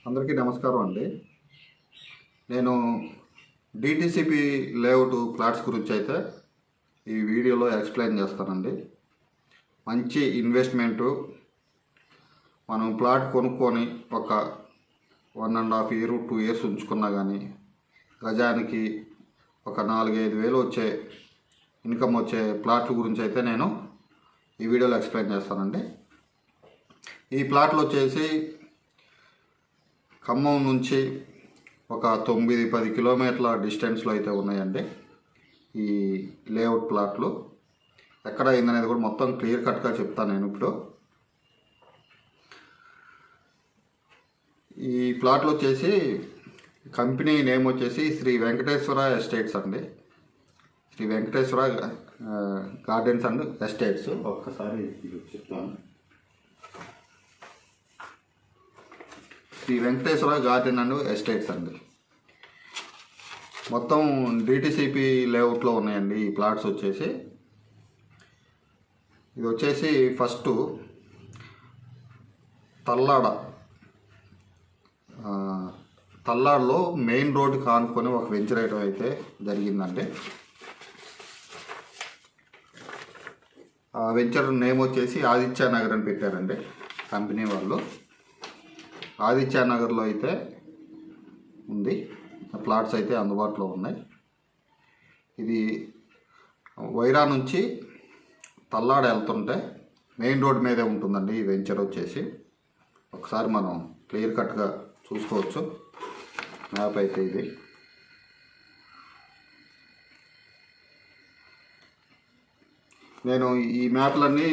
అందరికీ నమస్కారం అండి. నేను డిటిసిపి లేఅవుట్ ప్లాట్స్ గురించి అయితే ఈ వీడియోలో ఎక్స్ప్లెయిన్ చేస్తానండి. మంచి ఇన్వెస్ట్మెంటు. మనం ప్లాట్ కొనుక్కొని ఒక 1.5 ఇయర్ 2 ఇయర్స్ ఉంచుకున్నా కానీ గజానికి ఒక 4-5 వేలు వచ్చే ఇన్కమ్ వచ్చే ప్లాట్ల గురించి అయితే నేను ఈ వీడియోలో ఎక్స్ప్లెయిన్ చేస్తానండి. ఈ ప్లాట్లు వచ్చేసి ఖమ్మం నుంచి ఒక 9-10 కిలోమీటర్ల డిస్టెన్స్లో అయితే ఉన్నాయండి ఈ లేఅవుట్ ప్లాట్లు. ఎక్కడ అయిందనేది కూడా మొత్తం క్లియర్ కట్గా చెప్తాను నేను ఇప్పుడు. ఈ ప్లాట్లు వచ్చేసి కంపెనీ నేమ్ వచ్చేసి శ్రీ వెంకటేశ్వర ఎస్టేట్స్ అండి. Shri Venkateswara gardens and estates. ఒక్కసారి చెప్తాను. Shri Venkateswara garden and estates అండి. మొత్తం డిటిసిపి లేఅవుట్లో ఉన్నాయండి ఈ ప్లాట్స్ వచ్చేసి. ఇది వచ్చేసి ఫస్ట్ తల్లాడలో మెయిన్ రోడ్డు కానుకొని ఒక వెంచర్ వేయడం అయితే జరిగిందండి. ఆ వెంచర్ నేమ్ వచ్చేసి ఆదిత్య నగర్ అని పెట్టారండి కంపెనీ వాళ్ళు. ఆదిత్య నగర్లో అయితే ఉంది. ప్లాట్స్ అయితే అందుబాటులో ఉన్నాయి. ఇది వైరా నుంచి తల్లాడ వెళ్తుంటే మెయిన్ రోడ్ మీదే ఉంటుందండి ఈ వెంచర్ వచ్చేసి. ఒకసారి మనం క్లియర్ కట్గా చూసుకోవచ్చు మ్యాప్ అయితే. ఇది నేను ఈ మ్యాప్లన్నీ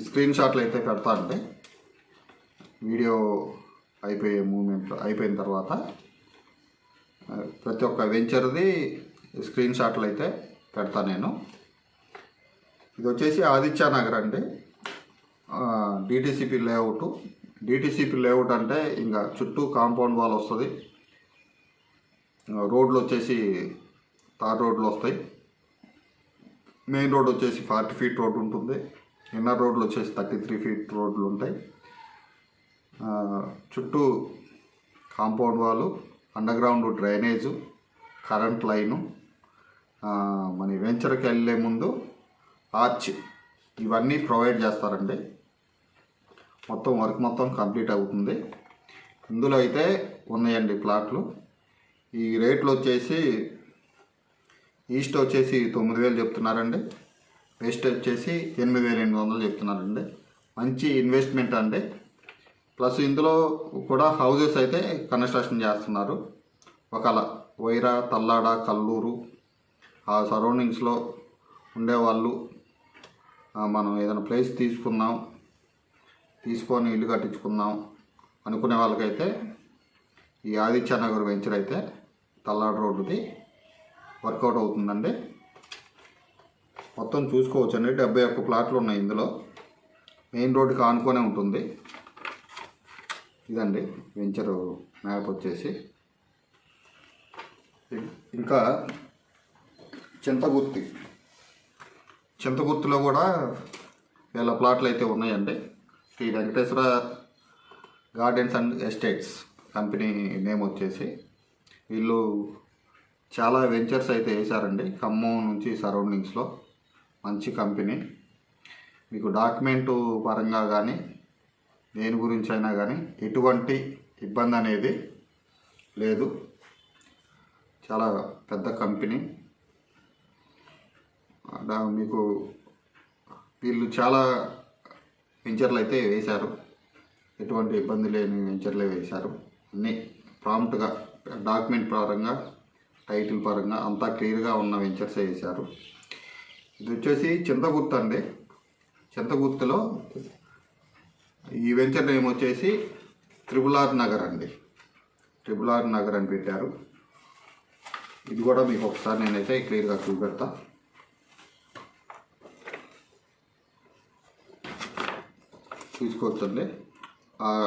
స్క్రీన్ షాట్లు అయితే పెడతానండి వీడియో అయిపోయిన తర్వాత. ప్రతి ఒక్క వెంచర్ది స్క్రీన్ షాట్లు అయితే పెడతాను నేను. ఇది వచ్చేసి ఆదిత్య నగర్ అండి, డిటిసిపి లేఅవుట్. డిటిసిపి లేఅవుట్ అంటే ఇంకా చుట్టూ కాంపౌండ్ వాల్ వస్తుంది. రోడ్లు వచ్చేసి తార్ రోడ్లు వస్తాయి. మెయిన్ రోడ్ వచ్చేసి 40 ఫీట్ రోడ్ ఉంటుంది. ఇన్నర్ రోడ్లు వచ్చేసి 33 ఫీట్ రోడ్లు ఉంటాయి. చుట్టూ కాంపౌండ్ వాలు, అండర్గ్రౌండ్ డ్రైనేజు, కరెంట్ లైను, మన వెంచర్కి వెళ్ళే ముందు ఆర్చ్, ఇవన్నీ ప్రొవైడ్ చేస్తారండి. మొత్తం వర్క్ మొత్తం కంప్లీట్ అవుతుంది. ఇందులో అయితే ఉన్నాయండి ప్లాట్లు. ఈ రేట్లు వచ్చేసి ఈస్ట్ వచ్చేసి 9,000 చెప్తున్నారండి, వెస్ట్ వచ్చేసి 8,800 చెప్తున్నారండి. మంచి ఇన్వెస్ట్మెంట్ అండి. ప్లస్ ఇందులో కూడా హౌజెస్ అయితే కన్స్ట్రక్షన్ చేస్తున్నారు. ఒకవేళ వైరా, తల్లాడ, కల్లూరు ఆ సరౌండింగ్స్లో ఉండేవాళ్ళు మనం ఏదైనా ప్లేస్ తీసుకొని ఇల్లు కట్టించుకుందాం అనుకునే వాళ్ళకైతే ఈ ఆదిత్య నగర్ వెంచర్ అయితే తల్లాడ రోడ్డుది వర్కౌట్ అవుతుందండి. మొత్తం చూసుకోవచ్చండి. 71 ప్లాట్లు ఉన్నాయి ఇందులో. మెయిన్ రోడ్డుకి ఆనుకొనే ఉంటుంది. ఇదండి వెంచర్ మ్యాప్ వచ్చేసి. ఇంకా చింతగుర్తిలో కూడా వీళ్ళ ప్లాట్లు అయితే ఉన్నాయండి. Shri Venkateswara gardens and estates company name వచ్చేసి. వీళ్ళు చాలా వెంచర్స్ అయితే వేశారండి ఖమ్మం నుంచి సరౌండింగ్స్లో. మంచి కంపెనీ. మీకు డాక్యుమెంటు పరంగా కానీ దేని గురించి అయినా కానీ ఎటువంటి ఇబ్బంది అనేది లేదు. చాలా పెద్ద కంపెనీ. మీకు వీళ్ళు చాలా వెంచర్లు అయితే వేశారు. ఎటువంటి ఇబ్బంది లేని వెంచర్లే వేశారు. అన్నీ ప్రాంప్ట్గా డాక్యుమెంట్ పరంగా, టైటిల్ పరంగా అంతా క్లియర్గా ఉన్న వెంచర్సే వేశారు. ఇది వచ్చేసి చింతగుర్తు అండి. చింతగుర్తులో ఈ వెంచర్ నేమ్ వచ్చేసి త్రిపుల్-ఆర్ నగర్ అండి. త్రిపుల్-ఆర్ నగర్ అని పెట్టారు. ఇది కూడా మీకు ఒకసారి నేనైతే క్లియర్గా చూపెడతా. చూసుకోవచ్చండి.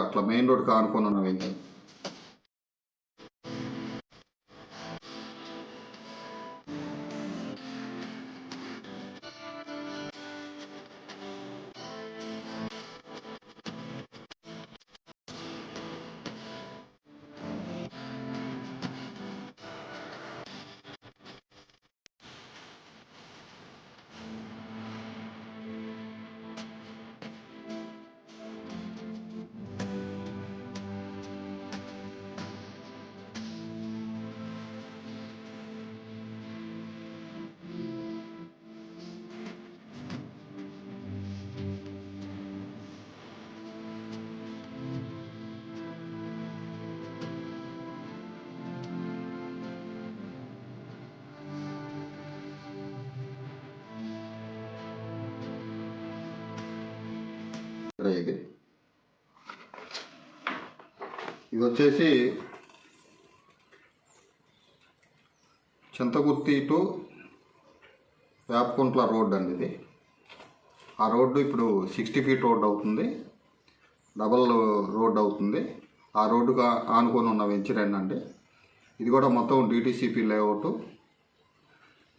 అట్లా మెయిన్ రోడ్ కానుకొని ఉన్న వెంచర్. ఇది వచ్చేసి చింతకుర్తి టు వేపకుంట్ల రోడ్ అండి ఇది. ఆ రోడ్డు ఇప్పుడు 60 ఫీట్ రోడ్ అవుతుంది, డబల్ రోడ్ అవుతుంది. ఆ రోడ్డుగా ఆనుకొని ఉన్న వెంచర్ ఏంటండి ఇది కూడా మొత్తం డిటీసీపీ లేఅవుట్.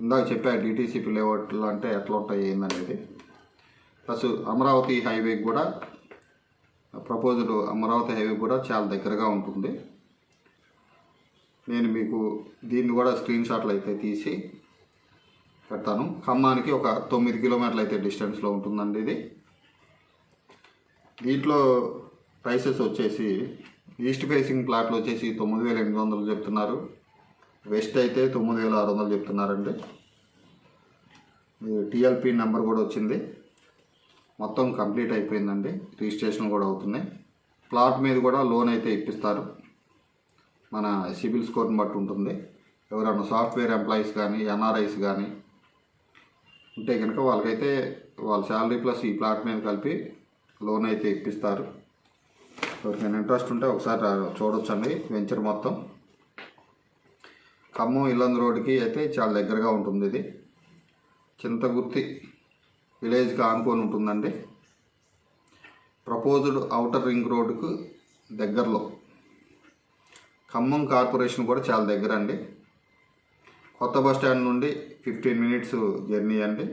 ఇందాక చెప్పా డిటీసీపీ లేఅవుట్లు అంటే ఎట్లా ఉంటాయి ఏందనేది. ప్లస్ అమరావతి హైవేకి కూడా ప్రపోజ్డ్ అమరావతి హైవే కూడా చాలా దగ్గరగా ఉంటుంది. నేను మీకు దీన్ని కూడా స్క్రీన్ షాట్లు అయితే తీసి పెడతాను. ఖమ్మానికి ఒక 9 కిలోమీటర్లు అయితే డిస్టెన్స్లో ఉంటుందండి ఇది. దీంట్లో ప్రైసెస్ వచ్చేసి ఈస్ట్ ఫేసింగ్ ప్లాట్లు వచ్చేసి 9,800 చెప్తున్నారు, వెస్ట్ అయితే 9,600 చెప్తున్నారండి. టీఎల్పీ నెంబర్ కూడా వచ్చింది, మొత్తం కంప్లీట్ అయిపోయిందండి, రిజిస్ట్రేషన్ కూడా అవుతున్నాయి. ప్లాట్ మీద కూడా లోన్ అయితే ఇప్పిస్తారు, మన సిబిల్ స్కోర్ని బట్టి ఉంటుంది. ఎవరైనా సాఫ్ట్వేర్ ఎంప్లాయీస్ కానీ ఎన్ఆర్ఐస్ కానీ ఉంటే కనుక వాళ్ళకైతే వాళ్ళ శాలరీ ప్లస్ ఈ ప్లాట్ మీద కలిపి లోన్ అయితే ఇప్పిస్తారు. ఎవరికైనా ఇంట్రెస్ట్ ఉంటే ఒకసారి చూడొచ్చండి వెంచర్ మొత్తం. ఖమ్మం ఇల్లందు రోడ్డుకి అయితే చాలా దగ్గరగా ఉంటుంది ఇది. చింతగుర్తి విలేజ్కి ఆనుకొని ఉంటుందండి. ప్రపోజ్డ్ ఔటర్ రింగ్ రోడ్డుకు దగ్గరలో. ఖమ్మం కార్పొరేషన్ కూడా చాలా దగ్గర అండి. కొత్త బస్ స్టాండ్ నుండి 15 మినిట్స్ జర్నీ అండి.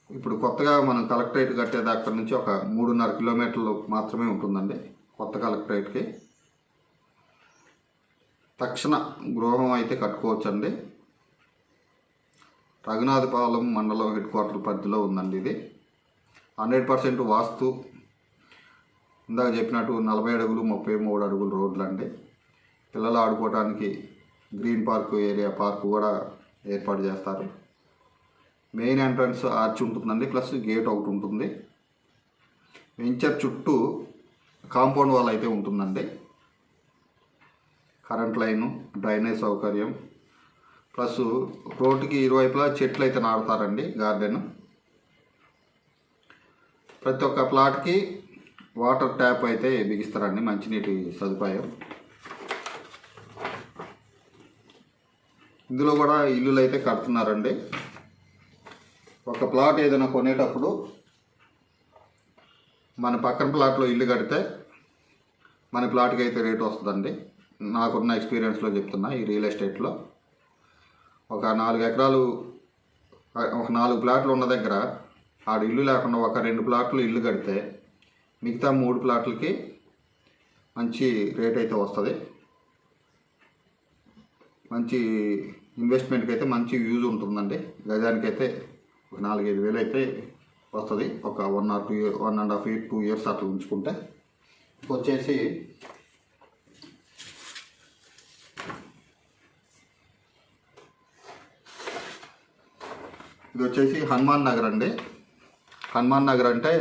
ఇప్పుడు కొత్తగా మనం కలెక్టరేట్ కట్టేది అక్కడ నుంచి ఒక 3.5 కిలోమీటర్లు మాత్రమే ఉంటుందండి కొత్త కలెక్టరేట్కి. తక్షణ గృహం అయితే కట్టుకోవచ్చండి. రఘునాథపాలెం మండలం హెడ్ క్వార్టర్ పరిధిలో ఉందండి ఇది. 100% వాస్తు. ఇందాక చెప్పినట్టు 40 అడుగులు 33 అడుగులు రోడ్లు అండి. పిల్లలు ఆడుకోవడానికి గ్రీన్ పార్క్ ఏరియా పార్క్ కూడా ఏర్పాటు చేస్తారు. మెయిన్ ఎంట్రన్స్ ఆర్చ్ ఉంటుందండి, ప్లస్ గేట్ ఒకటి ఉంటుంది. వెంచర్ చుట్టూ కాంపౌండ్ వాల్ అయితే ఉంటుందండి. కరెంట్ లైను, డ్రైనేజ్ సౌకర్యం, ప్లస్ రోడ్డుకి ఇరువైపులా చెట్లు అయితే నాటుతారండి, గార్డెన్. ప్రతి ఒక్క ప్లాట్కి వాటర్ ట్యాప్ అయితే బిగిస్తారండి, మంచినీటి సదుపాయం. ఇందులో కూడా ఇల్లులు అయితే కడుతున్నారండి. ఒక ప్లాట్ ఏదైనా కొనేటప్పుడు మన పక్కన ప్లాట్లో ఇల్లు కడితే మన ప్లాట్కి అయితే రేటు వస్తుందండి. నాకున్న ఎక్స్పీరియన్స్లో చెప్తున్నా. ఈ రియల్ ఎస్టేట్లో ఒక 4 ఎకరాలు, ఒక 4 ప్లాట్లు ఉన్న దగ్గర ఆడ ఇల్లు లేకుండా ఒక 2 ప్లాట్లు ఇల్లు కడితే మిగతా 3 ప్లాట్లకి మంచి రేట్ అయితే వస్తుంది. మంచి ఇన్వెస్ట్మెంట్కి అయితే మంచి యూజ్ ఉంటుందండి. గజానికైతే ఒక 4-5 వేలు అయితే వస్తుంది. ఒక 1.5 years 2 years అట్లా ఉంచుకుంటే. వచ్చేసి ఇది వచ్చేసి హనుమాన్ నగర్ అండి. హనుమాన్ నగర్ అంటే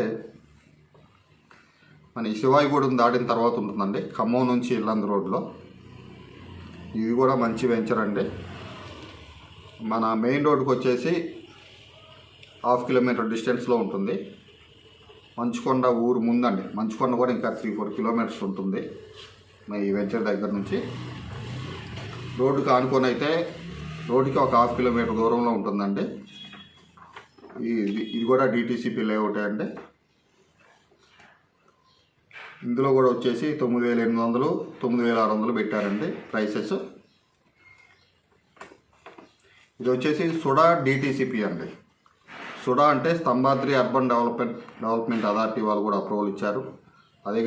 మన శివాయిగూడెం దాటిన తర్వాత ఉంటుందండి, ఖమ్మం నుంచి ఇల్లందు రోడ్లో. ఇది కూడా మంచి వెంచర్ అండి. మన మెయిన్ రోడ్డుకి వచ్చేసి 1/2 కిలోమీటర్ డిస్టెన్స్లో ఉంటుంది. మంచుకొండ ఊరు ముందండి. మంచుకొండ కూడా ఇంకా 3-4 కిలోమీటర్స్ ఉంటుంది ఈ వెంచర్ దగ్గర నుంచి. రోడ్డుకి ఆనుకొని అయితే రోడ్డుకి ఒక 1/2 కిలోమీటర్ దూరంలో ఉంటుందండి. ఇది కూడా డిటీసీపీ లేఅవుటే అండి. ఇందులో కూడా వచ్చేసి 9,800 9,600 పెట్టారండి ప్రైసెస్. ఇది వచ్చేసి సుడా డిటీసీపీ అండి. సుడా అంటే స్తంభాద్రి అర్బన్ డెవలప్మెంట్ అథారిటీ వాళ్ళు కూడా అప్రూవల్ ఇచ్చారు. అదే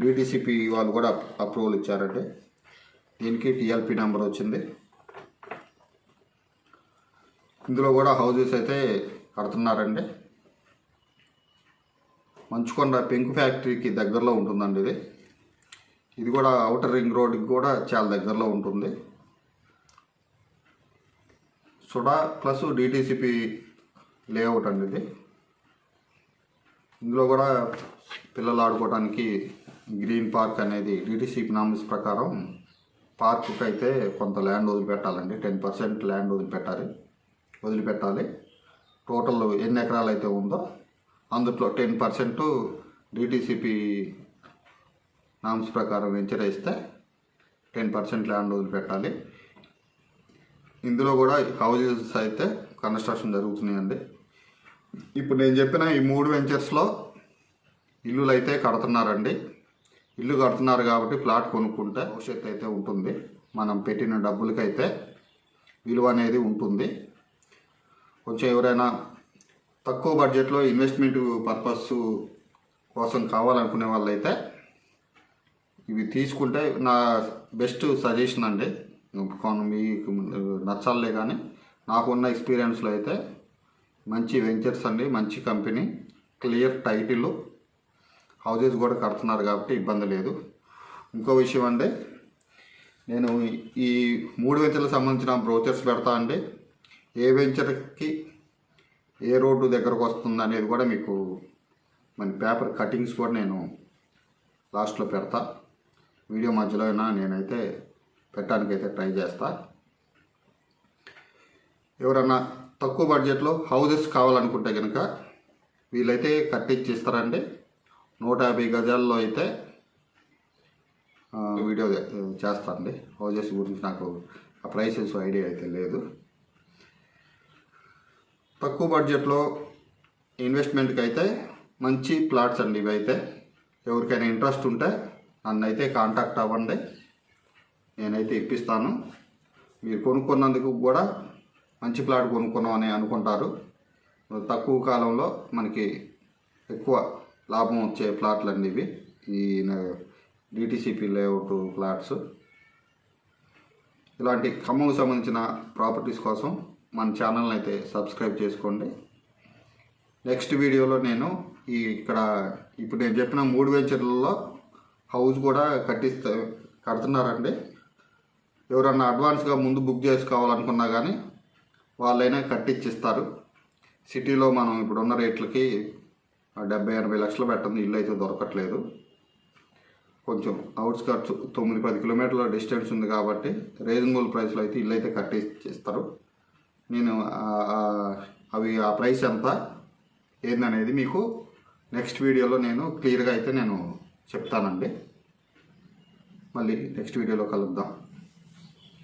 డిటీసీపీ వాళ్ళు కూడా అప్రూవల్ ఇచ్చారండి. దీనికి టీఎల్పీ నెంబర్ వచ్చింది. ఇందులో కూడా హౌజెస్ అయితే కడుతున్నారండి. మంచుకొండ పెంకు ఫ్యాక్టరీకి దగ్గరలో ఉంటుందండి ఇది. ఇది కూడా ఔటర్ రింగ్ రోడ్కి కూడా చాలా దగ్గరలో ఉంటుంది. సుడా ప్లస్ డిటీసీపీ లేఅవుట్ అండి ఇది. ఇందులో కూడా పిల్లలు ఆడుకోవడానికి గ్రీన్ పార్క్ అనేది డిటీసీపీ నామ్స్ ప్రకారం పార్కుకి అయితే కొంత ల్యాండ్ వదిలిపెట్టాలండి. 10% ల్యాండ్ వదిలిపెట్టాలి. టోటల్ ఎన్ని ఎకరాలు అయితే ఉందో అందులో 10% డిటిసిపి నామ్స్ ప్రకారం వెంచర్ వేస్తే 10% ల్యాండ్ వదిలిపెట్టాలి. ఇందులో కూడా హౌజెస్ అయితే కన్స్ట్రక్షన్ జరుగుతున్నాయండి. ఇప్పుడు నేను చెప్పిన ఈ 3 వెంచర్స్లో ఇల్లులు అయితే కడుతున్నారండి. ఇల్లు కడుతున్నారు కాబట్టి ప్లాట్ కొనుక్కుంటే భవిష్యత్తు అయితే ఉంటుంది. మనం పెట్టిన డబ్బులకైతే విలువ అనేది ఉంటుంది. కొంచెం ఎవరైనా తక్కువ బడ్జెట్లో ఇన్వెస్ట్మెంట్ పర్పస్ కోసం కావాలనుకునే వాళ్ళైతే ఇవి తీసుకుంటే నా బెస్ట్ సజెషన్ అండి. మీకు నచ్చాలే కానీ నాకున్న ఎక్స్పీరియన్స్లో అయితే మంచి వెంచర్స్ అండి, మంచి కంపెనీ, క్లియర్ టైటిల్, హౌజెస్ కూడా కడుతున్నారు కాబట్టి ఇబ్బంది లేదు. ఇంకో విషయం అండి, నేను ఈ 3 వెంచర్లకు సంబంధించిన బ్రోచర్స్ పెడతా అండి. ఏ వెంచర్కి ఏ రోడ్డు దగ్గరకు వస్తుంది అనేది కూడా మీకు మన పేపర్ కటింగ్స్ కూడా నేను లాస్ట్లో పెడతా. వీడియో మధ్యలో అయినా నేనైతే పెట్టడానికైతే ట్రై చేస్తా. ఎవరన్నా తక్కువ బడ్జెట్లో హౌజెస్ కావాలనుకుంటే కనుక వీళ్ళైతే కట్టించి ఇస్తారండి. 150 గజాల్లో అయితే వీడియో చేస్తానండి. హౌజెస్ గురించి నాకు ఆ ప్రైసెస్ ఐడియా అయితే లేదు. తక్కువ బడ్జెట్లో ఇన్వెస్ట్మెంట్కి అయితే మంచి ప్లాట్స్ అండి ఇవైతే. ఎవరికైనా ఇంట్రెస్ట్ ఉంటే నన్ను అయితే కాంటాక్ట్ అవ్వండి, నేనైతే ఇప్పిస్తాను. మీరు కొనుక్కున్నందుకు కూడా మంచి ప్లాట్ కొనుక్కున్నామని అనుకుంటారు. తక్కువ కాలంలో మనకి ఎక్కువ లాభం వచ్చే ప్లాట్లు అండి ఇవి, ఈ డిటిసిపి లేఅవుట్ ప్లాట్స్. ఇలాంటి ఖమ్మంకు సంబంధించిన ప్రాపర్టీస్ కోసం మన ఛానల్ని అయితే సబ్స్క్రైబ్ చేసుకోండి. నెక్స్ట్ వీడియోలో నేను ఇక్కడ ఇప్పుడు నేను చెప్పిన 3 వెంచర్లలో హౌస్ కూడా కడుతున్నారండి. ఎవరన్నా అడ్వాన్స్గా ముందు బుక్ చేసుకోవాలనుకున్నా కానీ వాళ్ళైనా కట్టించిస్తారు. సిటీలో మనం ఇప్పుడున్న రేట్లకి 70-80 లక్షలు పెట్టండి ఇల్లు అయితే దొరకట్లేదు. కొంచెం అవుట్స్కట్స్ 9-10 కిలోమీటర్ల డిస్టెన్స్ ఉంది కాబట్టి రీజనబుల్ ప్రైస్లో అయితే ఇల్లు అయితే కట్టిస్తారు. నేను అవి ఆ ప్రైస్ ఎంత ఏందనేది మీకు నెక్స్ట్ వీడియోలో నేను క్లియర్గా అయితే నేను చెప్తానండి. మళ్ళీ నెక్స్ట్ వీడియోలో కలుద్దాం.